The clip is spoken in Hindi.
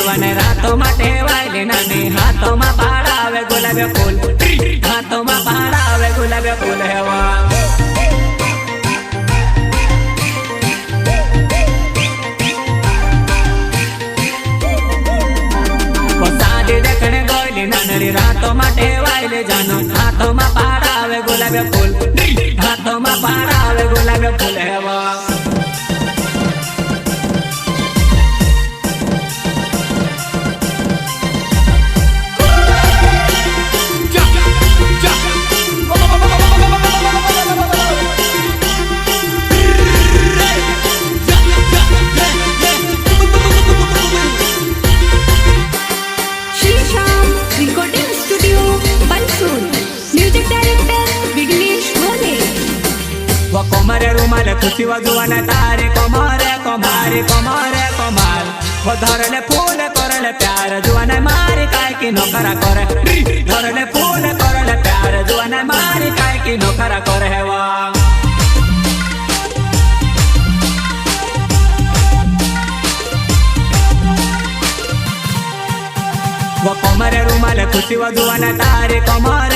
जुआने रातों में टेवायली नानी हाथों में पाड़ावे गुलाब फूल हाथों में पाड़ावे गुलाब फूल हेवा सादी देखने गोयली नानी रातों में टेवायली जानो हाथों में पाड़ावे गुलाब फूल हाथों में पाड़ावे गुलाब फूल हेवा कोमरे रुमाल खुशी जुआने तारे कोमारे कोमारी कोमारे कोमार वो धरले फूल करले प्यार जुआने मारी काय की नौकरा करे धरले फूल करले प्यार जुआने मारी काय की नौकरा करे हेवा वो कोमरे रुमाल खुशी जुआने तारे कोमारे